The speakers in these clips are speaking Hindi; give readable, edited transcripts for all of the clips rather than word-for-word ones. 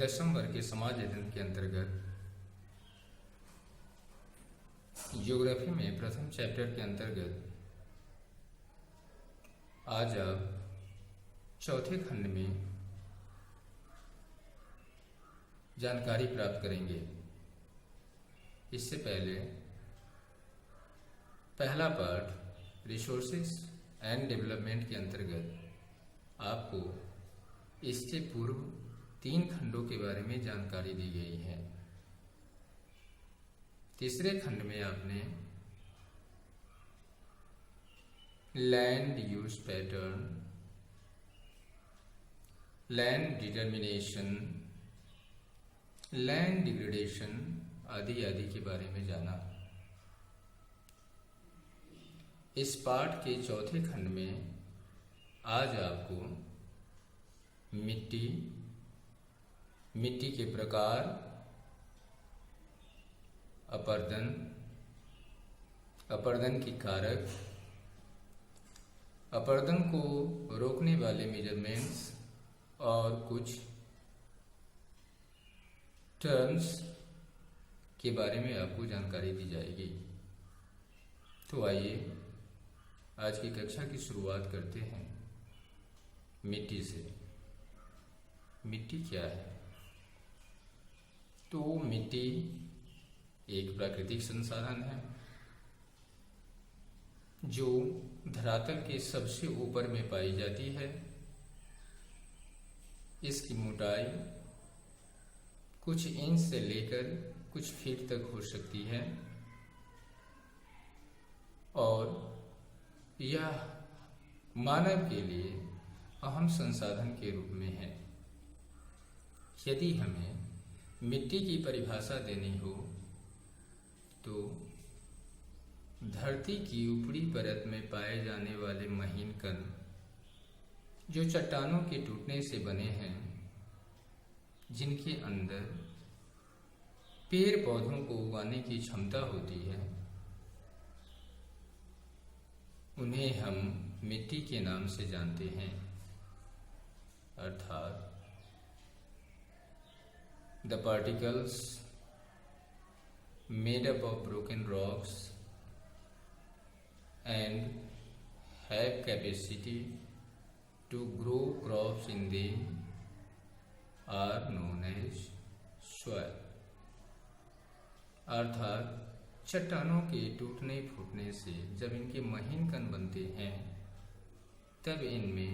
10वीं वर्ग के समाज अध्ययन के अंतर्गत ज्योग्राफी में प्रथम चैप्टर के अंतर्गत आज आप चौथे खंड में जानकारी प्राप्त करेंगे। इससे पहले पहला पार्ट रिसोर्सेस एंड डेवलपमेंट के अंतर्गत आपको इसके पूर्व 3 खंडों के बारे में जानकारी दी गई है। तीसरे खंड में आपने land use pattern, land determination, land degradation आदि आदि के बारे में जाना। इस पाठ के चौथे खंड में आज आपको मिट्टी के प्रकार, अपरदन की कारक, अपरदन को रोकने वाले मेजरमेंट्स और कुछ टर्म्स के बारे में आपको जानकारी दी जाएगी। तो आइए आज की कक्षा की शुरुआत करते हैं मिट्टी से। मिट्टी क्या है? तो मिट्टी एक प्राकृतिक संसाधन है जो धरातल के सबसे ऊपर में पाई जाती है। इसकी मोटाई कुछ इंच से लेकर कुछ फीट तक हो सकती है और यह मानव के लिए अहम संसाधन के रूप में है। यदि हमें मिट्टी की परिभाषा देनी हो तो धरती की ऊपरी परत में पाए जाने वाले महीन कण जो चट्टानों के टूटने से बने हैं, जिनके अंदर पेड़ पौधों को उगाने की क्षमता होती है, उन्हें हम मिट्टी के नाम से जानते हैं। अर्थात the particles made up of broken rocks and have capacity to grow crops in them are known as soil। अर्थात चट्टानों के टूटने फूटने से जब इनके महीन कण बनते हैं तब इनमें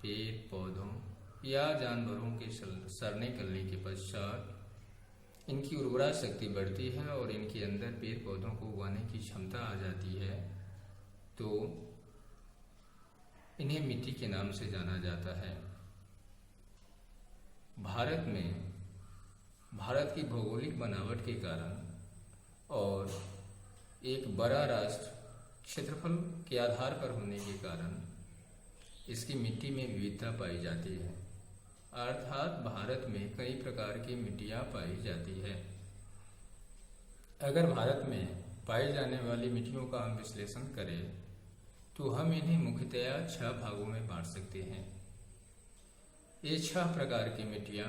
पेड़ पौधों या जानवरों के सड़ने गलने के पश्चात इनकी उर्वरा शक्ति बढ़ती है और इनके अंदर पेड़ पौधों को उगाने की क्षमता आ जाती है। तो इन्हें मिट्टी के नाम से जाना जाता है। भारत की भौगोलिक बनावट के कारण और एक बड़ा राष्ट्र क्षेत्रफल के आधार पर होने के कारण इसकी मिट्टी में विविधता पाई जाती है। अर्थात भारत में कई प्रकार की मिट्टियाँ पाई जाती है। अगर भारत में पाई जाने वाली मिट्टियों का हम विश्लेषण करें तो हम इन्हें मुख्यतया 6 भागों में बांट सकते हैं। ये 6 प्रकार की मिट्टियाँ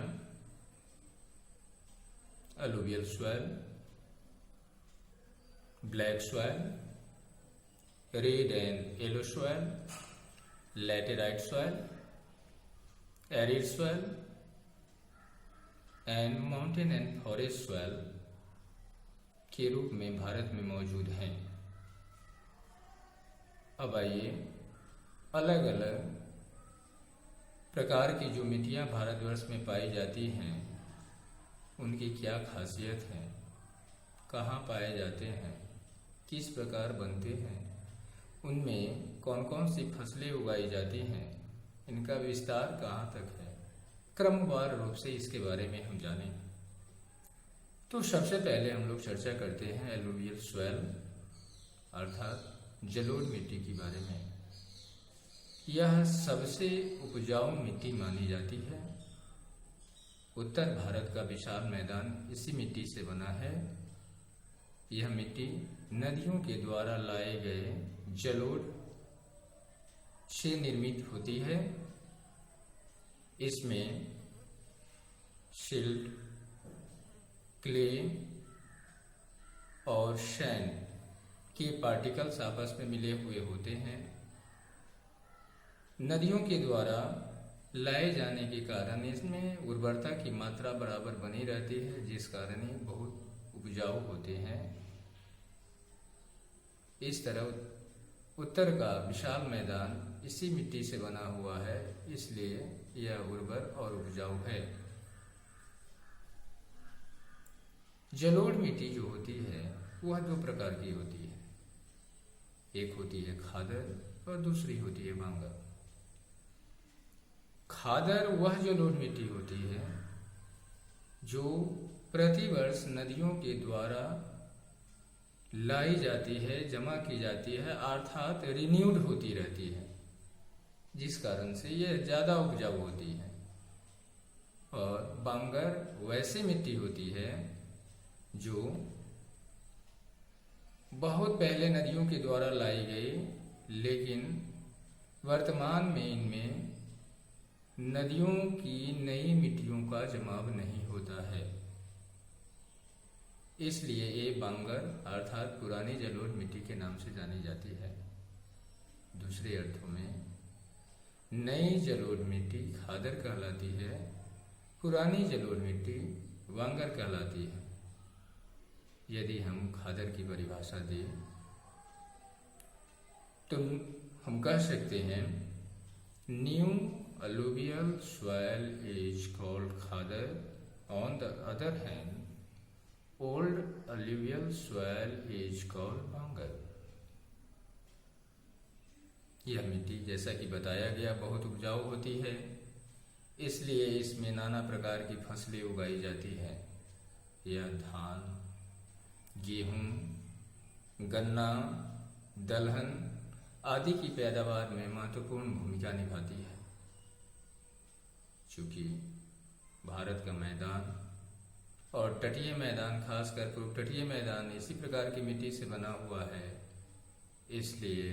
alluvial soil, black soil, red and yellow soil, laterite soil, arid soil and mountain and forest soil के रूप में भारत में मौजूद हैं। अब आइए अलग अलग प्रकार की जो मिट्टियाँ भारतवर्ष में पाई जाती हैं उनकी क्या खासियत है, कहाँ पाए जाते हैं, किस प्रकार बनते हैं, उनमें कौन कौन सी फसलें उगाई जाती हैं, इनका विस्तार कहाँ तक है, क्रमवार रूप से इसके बारे में हम जानें। तो सबसे पहले हम लोग चर्चा करते हैं एलुवियल सॉइल अर्थात जलोढ़ मिट्टी के बारे में। यह सबसे उपजाऊ मिट्टी मानी जाती है। उत्तर भारत का विशाल मैदान इसी मिट्टी से बना है। यह मिट्टी नदियों के द्वारा लाए गए जलोढ़ से निर्मित होती है। इसमें सिल्ट, क्ले और सैंड के पार्टिकल्स आपस में मिले हुए होते हैं। नदियों के द्वारा लाए जाने के कारण इसमें उर्वरता की मात्रा बराबर बनी रहती है, जिस कारण ये बहुत उपजाऊ होते हैं। इस तरह उत्तर का विशाल मैदान इसी मिट्टी से बना हुआ है, इसलिए यह उर्वर और उपजाऊ है। जलोढ़ मिट्टी जो होती है वह दो प्रकार की होती है, एक होती है खादर और दूसरी होती है बांगर। खादर वह जलोढ़ मिट्टी होती है जो प्रतिवर्ष नदियों के द्वारा लाई जाती है, जमा की जाती है, अर्थात रिन्यूड होती रहती है, जिस कारण से यह ज्यादा उपजाऊ होती है। और बांगर वैसी मिट्टी होती है जो बहुत पहले नदियों के द्वारा लाई गई, लेकिन वर्तमान में इनमें नदियों की नई मिट्टियों का जमाव नहीं होता है, इसलिए ये बांगर अर्थात पुरानी जलोढ़ मिट्टी के नाम से जानी जाती है। दूसरे अर्थों में नई जलोढ़ मिट्टी खादर कहलाती है, पुरानी जलोढ़ मिट्टी बांगर कहलाती है। यदि हम खादर की परिभाषा दें तो हम कह सकते हैं new alluvial soil is called khadar. On the other hand, old alluvial soil is called bangar. यह मिट्टी जैसा कि बताया गया बहुत उपजाऊ होती है, इसलिए इसमें नाना प्रकार की फसलें उगाई जाती है। यह धान, गेहूं, गन्ना, दलहन आदि की पैदावार में महत्वपूर्ण भूमिका निभाती है। चूँकि भारत का मैदान और तटीय मैदान, खासकर पूर्व तटीय मैदान इसी प्रकार की मिट्टी से बना हुआ है, इसलिए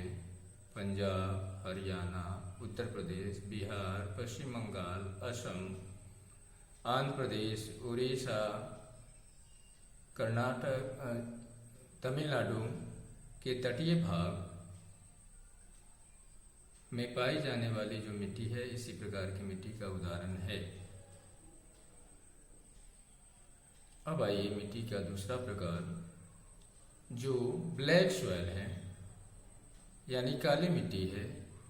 पंजाब, हरियाणा, उत्तर प्रदेश, बिहार, पश्चिम बंगाल, असम, आंध्र प्रदेश, उड़ीसा, कर्नाटक, तमिलनाडु के तटीय भाग में पाई जाने वाली जो मिट्टी है इसी प्रकार की मिट्टी का उदाहरण है। अब आइए मिट्टी का दूसरा प्रकार जो ब्लैक सॉइल है यानी काली मिट्टी है,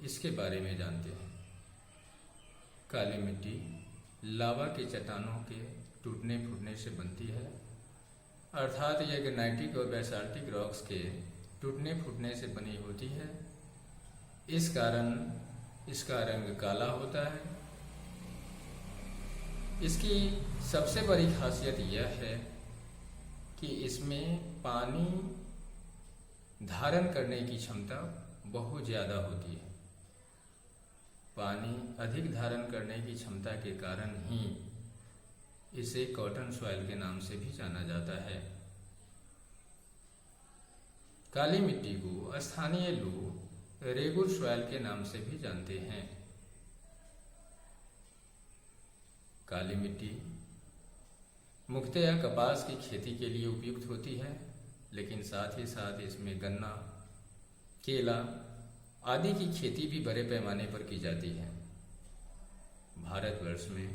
इसके बारे में जानते हैं। काली मिट्टी लावा के चट्टानों के टूटने फूटने से बनती है, अर्थात यह ग्रेनाइटिक और बेसाल्टिक रॉक्स के टूटने फूटने से बनी होती है। इस कारण इसका रंग काला होता है। इसकी सबसे बड़ी खासियत यह है कि इसमें पानी धारण करने की क्षमता बहुत ज़्यादा होती है। पानी अधिक धारण करने की क्षमता के कारण ही इसे कॉटन सॉइल के नाम से भी जाना जाता है। काली मिट्टी को स्थानीय लोग रेगुर सॉइल के नाम से भी जानते हैं। काली मिट्टी मुख्यतया कपास की खेती के लिए उपयुक्त होती है, लेकिन साथ ही साथ इसमें गन्ना, केला आदि की खेती भी बड़े पैमाने पर की जाती है। भारतवर्ष में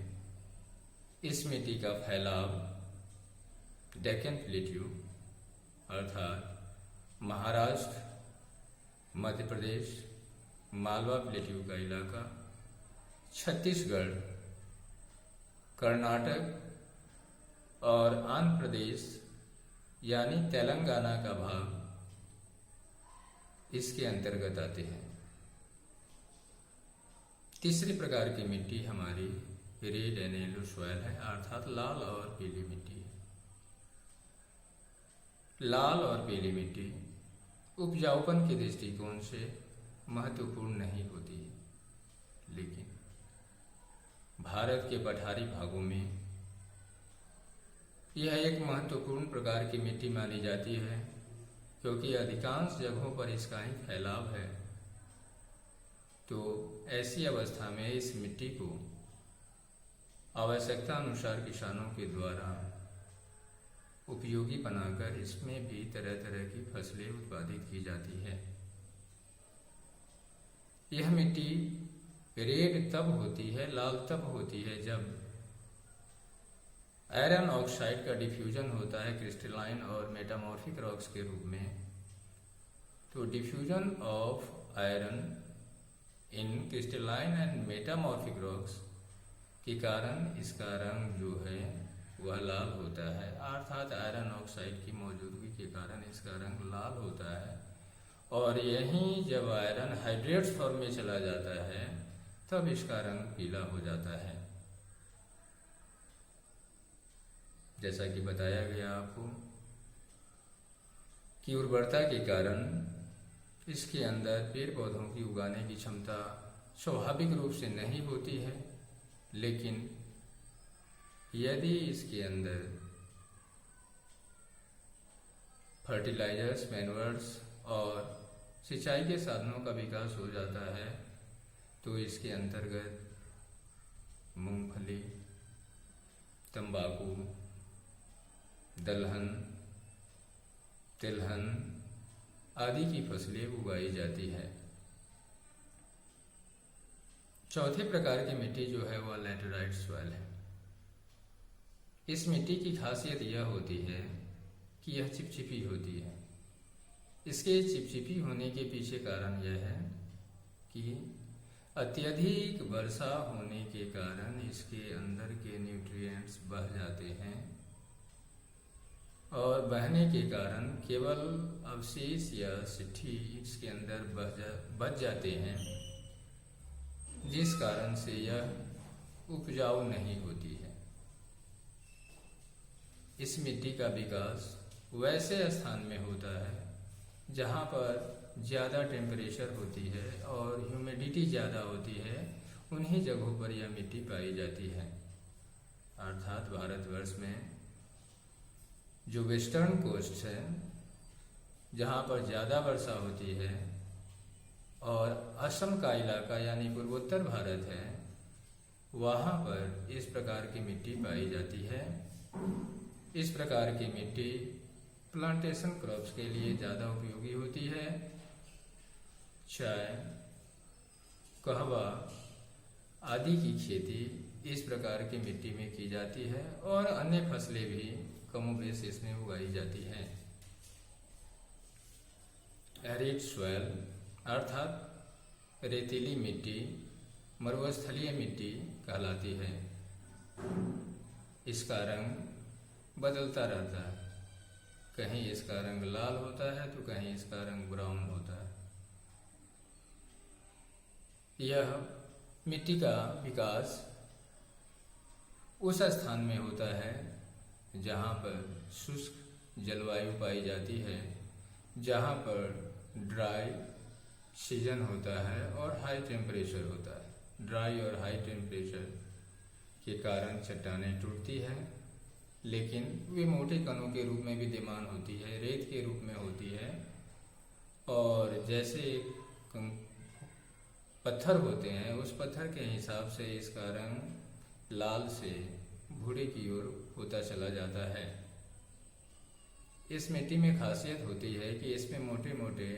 इस मिट्टी का फैलाव डेक्कन प्लेट्यू अर्थात महाराष्ट्र, मध्य प्रदेश, मालवा प्लेट्यू का इलाका, छत्तीसगढ़, कर्नाटक और आंध्र प्रदेश यानी तेलंगाना का भाग इसके अंतर्गत आते हैं। तीसरी प्रकार की मिट्टी हमारी रेड एंड येलो सॉइल है, अर्थात लाल और पीली मिट्टी है। लाल और पीली मिट्टी उपजाऊपन के दृष्टिकोण से महत्वपूर्ण नहीं होती, लेकिन भारत के पठारी भागों में यह एक महत्वपूर्ण प्रकार की मिट्टी मानी जाती है, क्योंकि अधिकांश जगहों पर इसका ही फैलाव है। तो ऐसी अवस्था में इस मिट्टी को आवश्यकता अनुसार किसानों के द्वारा उपयोगी बनाकर इसमें भी तरह तरह की फसलें उत्पादित की जाती है। यह मिट्टी रेड तब होती है, लाल तब होती है जब आयरन ऑक्साइड का डिफ्यूजन होता है क्रिस्टलाइन और मेटामॉर्फिक रॉक्स के रूप में। तो diffusion of iron in crystalline and metamorphic rocks के कारण इसका रंग जो है वह लाल होता है, अर्थात आयरन ऑक्साइड की मौजूदगी के कारण इसका रंग लाल होता है। और यहीं जब आयरन हाइड्रेट्स फॉर्म में चला जाता है तब इसका रंग पीला हो जाता है। जैसा कि बताया गया आपको कि उर्वरता के कारण इसके अंदर पेड़ पौधों की उगाने की क्षमता स्वाभाविक रूप से नहीं होती है, लेकिन यदि इसके अंदर फर्टिलाइजर्स, मैन्योर्स और सिंचाई के साधनों का विकास हो जाता है तो इसके अंतर्गत मूंगफली, तंबाकू, दलहन, तिलहन आदि की फसलें उगाई जाती है। चौथे प्रकार की मिट्टी जो है वह लैटेराइट सॉइल है। इस मिट्टी की खासियत यह होती है कि यह चिपचिपी होती है। इसके चिपचिपी होने के पीछे कारण यह है कि अत्यधिक वर्षा होने के कारण इसके अंदर के न्यूट्रिएंट्स बह जाते हैं और बहने के कारण केवल अवशेष या सिट्ठी इसके अंदर बच जाते हैं, जिस कारण से यह उपजाऊ नहीं होती है। इस मिट्टी का विकास वैसे स्थान में होता है जहाँ पर ज़्यादा टेम्परेचर होती है और ह्यूमिडिटी ज़्यादा होती है, उन्हीं जगहों पर यह मिट्टी पाई जाती है। अर्थात भारतवर्ष में जो वेस्टर्न कोस्ट है जहाँ पर ज़्यादा वर्षा होती है और असम का इलाका यानी पूर्वोत्तर भारत है, वहाँ पर इस प्रकार की मिट्टी पाई जाती है। इस प्रकार की मिट्टी प्लांटेशन क्रॉप्स के लिए ज़्यादा उपयोगी होती है। चाय, कहवा आदि की खेती इस प्रकार की मिट्टी में की जाती है और अन्य फसलें भी कमोबेश इसमें उगाई जाती हैं। एरिड सॉइल अर्थात रेतीली मिट्टी मरुस्थलीय मिट्टी कहलाती है। इसका रंग बदलता रहता है, कहीं इसका रंग लाल होता है तो कहीं इसका रंग ब्राउन होता है। यह मिट्टी का विकास उस स्थान में होता है जहाँ पर शुष्क जलवायु पाई जाती है, जहाँ पर ड्राई सीजन होता है और हाई टेम्परेचर होता है। ड्राई और हाई टेम्परेचर के कारण चट्टानें टूटती हैं, लेकिन वे मोटे कणों के रूप में विद्यमान होती है, रेत के रूप में होती है। और जैसे पत्थर होते हैं उस पत्थर के हिसाब से इसका रंग लाल से भूरे की ओर होता चला जाता है। इस मिट्टी में खासियत होती है कि इसमें मोटे मोटे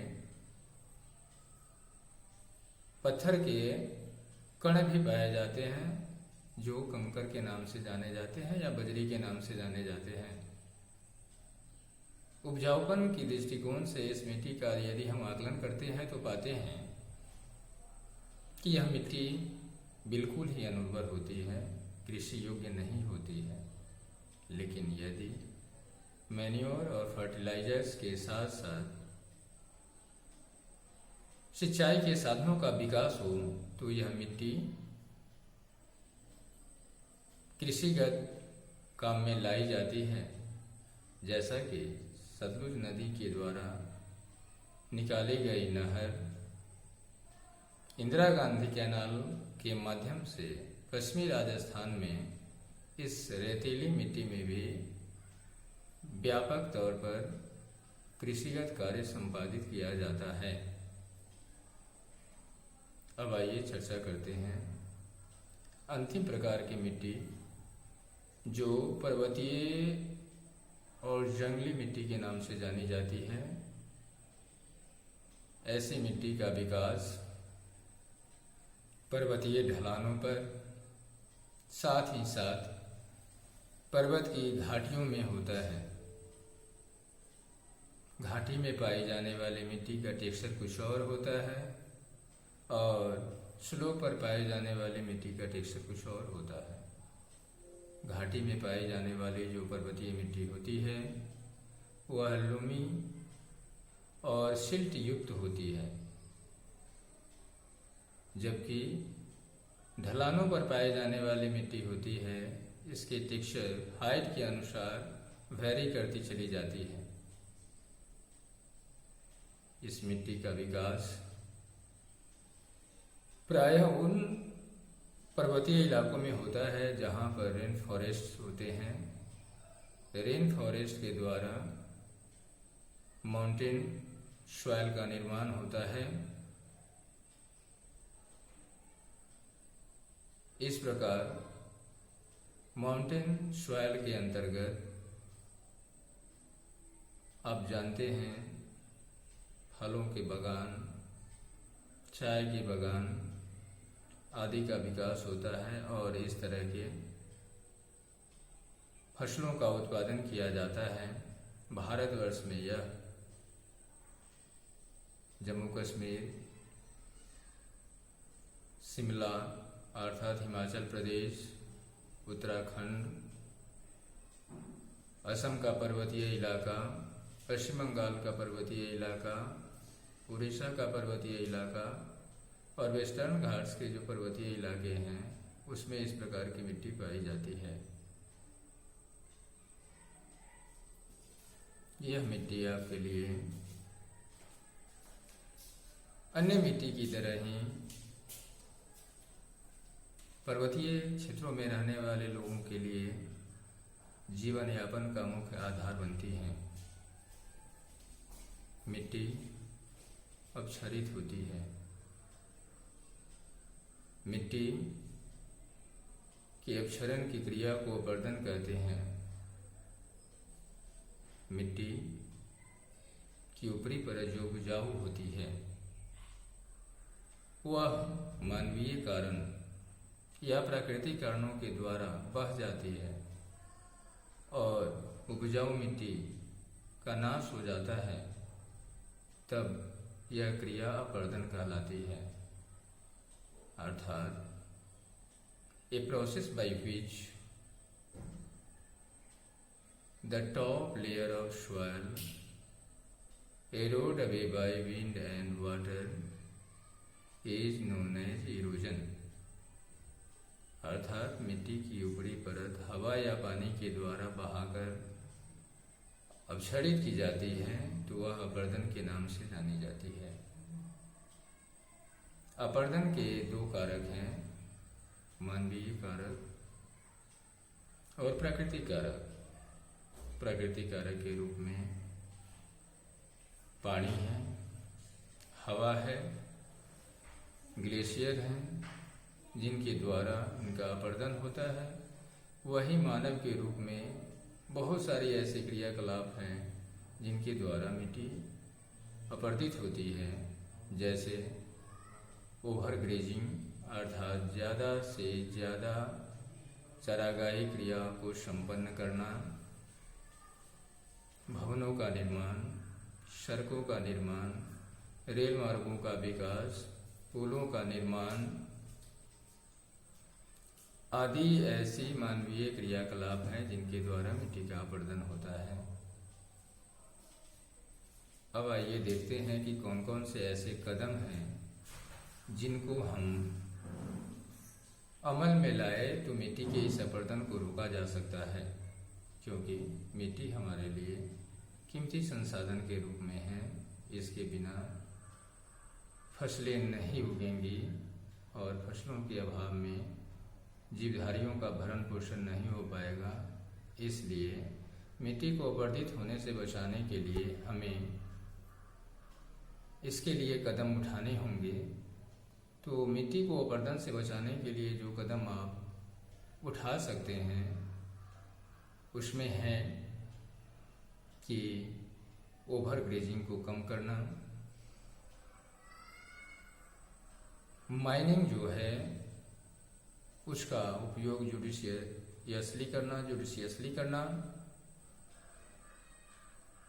पत्थर के कण भी पाए जाते हैं जो कंकर के नाम से जाने जाते हैं या बजरी के नाम से जाने जाते हैं। उपजाऊपन की दृष्टिकोण से इस मिट्टी का यदि हम आकलन करते हैं तो पाते हैं कि यह मिट्टी बिल्कुल ही अनुर्वर होती है, कृषि योग्य नहीं होती है। लेकिन यदि मैन्योर और फर्टिलाइजर्स के साथ साथ सिंचाई के साधनों का विकास हो तो यह मिट्टी कृषिगत काम में लाई जाती है। जैसा कि सतलुज नदी के द्वारा निकाली गई नहर इंदिरा गांधी कैनाल के माध्यम से पश्चिमी राजस्थान में इस रेतीली मिट्टी में भी व्यापक तौर पर कृषिगत कार्य संपादित किया जाता है। अब आइए चर्चा करते हैं अंतिम प्रकार की मिट्टी जो पर्वतीय और जंगली मिट्टी के नाम से जानी जाती है। ऐसी मिट्टी का विकास पर्वतीय ढलानों पर, साथ ही साथ पर्वत की घाटियों में होता है। घाटी में पाई जाने वाली मिट्टी का टेक्सचर कुछ और होता है और स्लोप पर पाए जाने वाली मिट्टी का टेक्सचर कुछ और होता है। घाटी में पाई जाने वाली जो पर्वतीय मिट्टी होती है वह लूमी और सिल्ट युक्त होती है, जबकि ढलानों पर पाए जाने वाली मिट्टी होती है इसके टेक्सचर हाइट के अनुसार वेरी करती चली जाती है। इस मिट्टी का विकास प्रायः उन पर्वतीय इलाकों में होता है जहाँ पर रेन फॉरेस्ट होते हैं। रेन फॉरेस्ट के द्वारा माउंटेन सॉइल का निर्माण होता है। इस प्रकार माउंटेन सॉइल के अंतर्गत आप जानते हैं फलों के बागान, चाय के बागान आदि का विकास होता है और इस तरह के फसलों का उत्पादन किया जाता है। भारतवर्ष में यह जम्मू कश्मीर, शिमला अर्थात हिमाचल प्रदेश, उत्तराखंड, असम का पर्वतीय इलाका, पश्चिम बंगाल का पर्वतीय इलाका, उड़ीसा का पर्वतीय इलाका और वेस्टर्न घाट्स के जो पर्वतीय इलाके हैं उसमें इस प्रकार की मिट्टी पाई जाती है। यह मिट्टी आपके लिए अन्य मिट्टी की तरह ही पर्वतीय क्षेत्रों में रहने वाले लोगों के लिए जीवन यापन का मुख्य आधार बनती है। मिट्टी अपक्षरित होती है। मिट्टी के अपक्षरण की क्रिया को अपरदन कहते हैं। मिट्टी की ऊपरी परत जो उपजाऊ होती है वह मानवीय कारण या प्राकृतिक कारणों के द्वारा बह जाती है और उपजाऊ मिट्टी का नाश हो जाता है, तब यह क्रिया अपरदन कहलाती है। अर्थात a process by which the top layer of soil erode away by wind and water is known as erosion। अर्थात मिट्टी की ऊपरी परत हवा या पानी के द्वारा बहाकर अपक्षरित की जाती है तो वह अपरदन के नाम से जानी जाती है। अपरदन के दो कारक हैं, मानवीय कारक और प्राकृतिक कारक। प्राकृतिक कारक के रूप में पानी है, हवा है, ग्लेशियर हैं जिनके द्वारा इनका अपरदन होता है। वही मानव के रूप में बहुत सारी ऐसे क्रियाकलाप हैं जिनके द्वारा मिट्टी अपरदित होती है, जैसे ओवर ग्रेजिंग अर्थात ज़्यादा से ज़्यादा चारागाही क्रिया को संपन्न करना, भवनों का निर्माण, सड़कों का निर्माण, रेल मार्गों का विकास, पुलों का निर्माण आदि ऐसी मानवीय क्रियाकलाप हैं जिनके द्वारा मिट्टी का अपरदन होता है। अब आइए देखते हैं कि कौन कौन से ऐसे कदम हैं जिनको हम अमल में लाए तो मिट्टी के इस अपरदन को रोका जा सकता है, क्योंकि मिट्टी हमारे लिए कीमती संसाधन के रूप में है। इसके बिना फसलें नहीं उगेंगी और फसलों के अभाव में जीवधारियों का भरण पोषण नहीं हो पाएगा। इसलिए मिट्टी को अपरदित होने से बचाने के लिए हमें इसके लिए कदम उठाने होंगे। तो मिट्टी को अपरदन से बचाने के लिए जो कदम आप उठा सकते हैं उसमें है कि ओवर ग्रेजिंग को कम करना, माइनिंग जो है उसका उपयोग जुडिशियसली करना,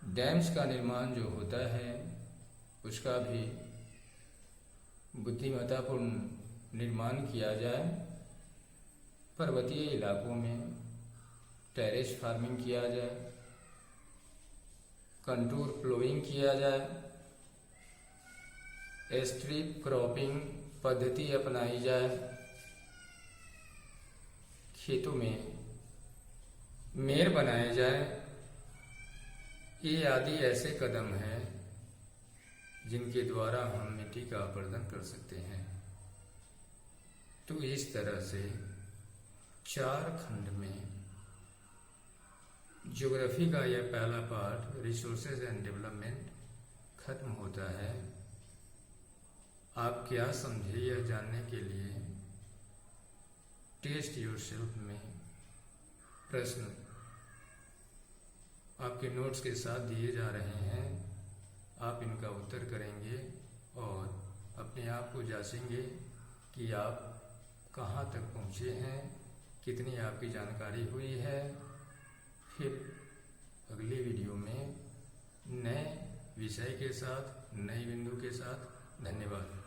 डैम्स का निर्माण जो होता है उसका भी बुद्धिमत्तापूर्ण निर्माण किया जाए, पर्वतीय इलाकों में टेरेस फार्मिंग किया जाए, कंटूर प्लोइंग किया जाए, स्ट्रिप क्रॉपिंग पद्धति अपनाई जाए, खेतों में मेड़ बनाए जाए। ये आदि ऐसे कदम हैं जिनके द्वारा हम मिट्टी का अपरदन कर सकते हैं। तो इस तरह से 4 खंड में ज्योग्राफी का यह पहला पार्ट रिसोर्सेज एंड डेवलपमेंट खत्म होता है। आप क्या समझे यह जानने के लिए टेस्ट योरसेल्फ में प्रश्न आपके नोट्स के साथ दिए जा रहे हैं। आप इनका उत्तर करेंगे और अपने आप को जांचेंगे कि आप कहाँ तक पहुँचे हैं, कितनी आपकी जानकारी हुई है। फिर अगले वीडियो में नए विषय के साथ, नए बिंदु के साथ। धन्यवाद।